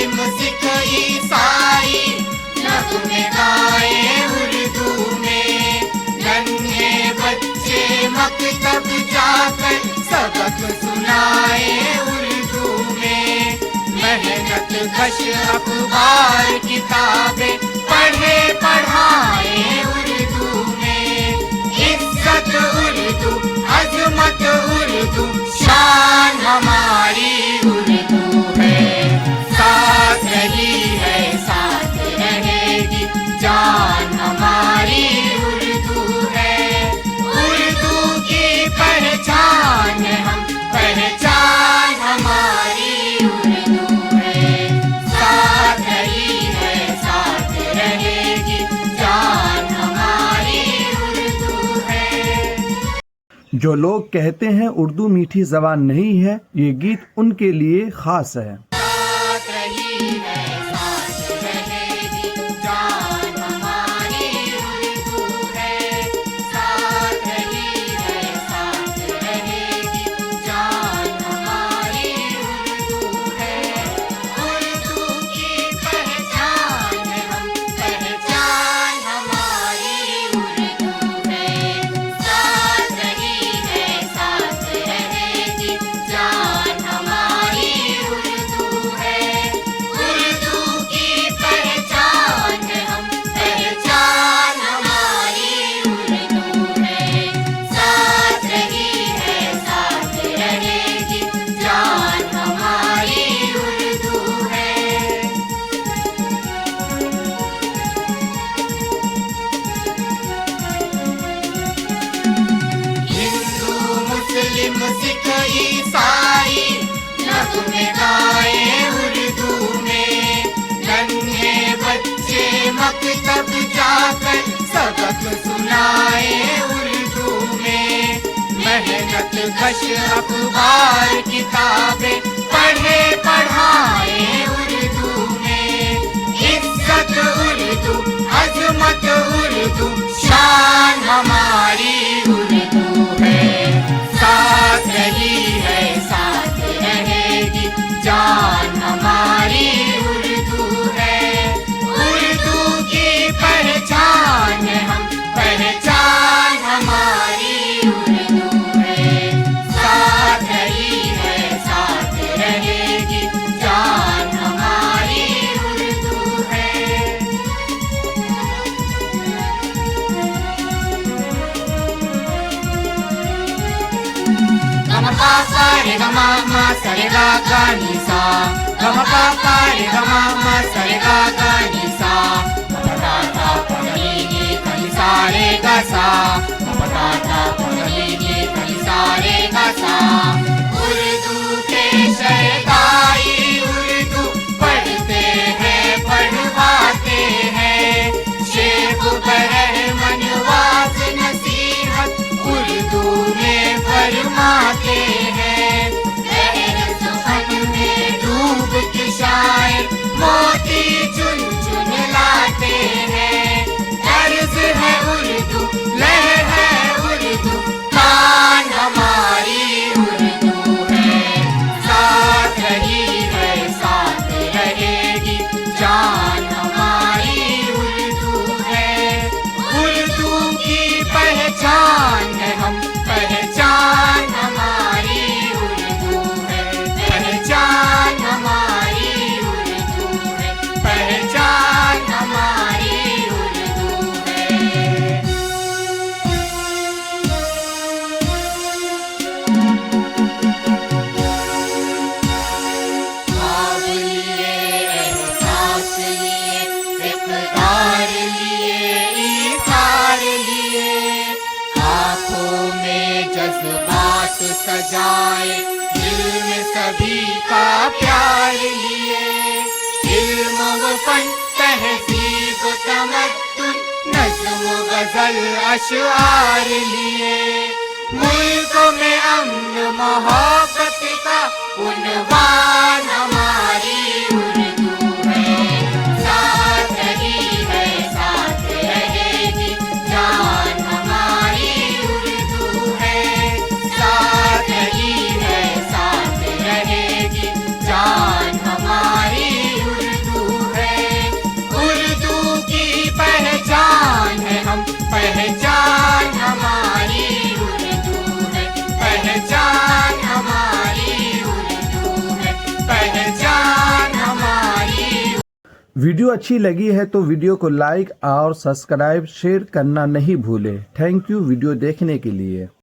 मुस्लिम सिख ईसाई नगमे गाए उर्दू में। नन्हे बच्चे मकतब जाकर सबक सुनाए उर्दू में। मेहनत कश अखबार किताबें पढ़े पढ़ाए उर्दू में। इज्जत उर्दू, अजमत उर्दू, शान हमारी उर्दू है। साथ रही है, साथ रहेगी, जान हमारी उर्दू है। उर्दू की पहचान हम, पहचान हमारी उर्दू है। साथ रही है, साथ रहेगी, जान हमारी उर्दू है। जो लोग कहते हैं उर्दू मीठी ज़बान नहीं है, ये गीत उनके लिए ख़ास है। साथ रही है, साथ रहेगी, जान हमारी उर्दू है। साथ रही है, साथ रहेगी, जान हमारी उर्दू है। उर्दू की पहचान हम, पहचान हमारी उर्दू है। साथ रही है, साथ रहेगी, जान हमारी उर्दू है। उर्दू की पहचान हम, पहचान हमारी उर्दू है। साथ रही है, साथ रहेगी, जान हमारी उर्दू है। हिंदू मुस्लिम सिख ईसाई नगमे गाए उर्दू में। नन्हे बच्चे मकतब जाकर सबक सुनाए उर्दू में। मेहनत कश अखबार किताबें पढ़े पढ़ाए उर्दू में। इज्जत उर्दू, अजमत उर्दू, शान हमारी उर्दू है। साथ रही है, साथ रहेगी, जान हमारी उर्दू है। उर्दू की पहचान हम, पहचान हमारी उर्दू है। साथ रही है, साथ रहेगी, जान हमारी उर्दू है। गम पापा रे गमा मा सरे गा गा नी सा। गम पापा रे गमा मा सरे गा गा नी सा। गा गा पगली नी कली सारे गा सा। गा गा पगली नी कली सारे गा सा। उर्दू के शहदाई उर्दू पढ़ते हैं, पढ़वाते हैं। शेख बरहमन वाज नसीहत उर्दू में फरमाते हैं। लहर सुखन में डूब के शायर मोती चुन चुन लाते हैं। अर्ज है उर्दू, लहर है उर्दू, कान हमारी उर्दू है। साथ रही है, साथ रहेगी, जान हमारी उर्दू है। उर्दू की पहचान है हम, पहचान हमारी उर्दू है। पहचान हमारी उर्दू है, पहचान हमारी उर्दू है। ख्वाब लिए, एहसास लिए, इक़रार लिए, ईसार लिए। आँखों में जज्बात सजाए, दिल में सभी का प्यार लिए। इल्म व फन, तहज़ीब तमद्दुन, नज़्म गज़ल अशआर लिए। मुल्क में अमन मोहब्बत का उन्वान हमारी उर्दू है। साथ रही है, साथ रहेगी, जान हमारी उर्दू है। साथ रही है, साथ रहेगी, जान हमारी उर्दू पहचान हमारी उर्दू है, पहचान हमारी उर्दू है, पहचान हमारी। वीडियो अच्छी लगी है तो वीडियो को लाइक और सब्सक्राइब शेयर करना नहीं भूलें। थैंक यू वीडियो देखने के लिए।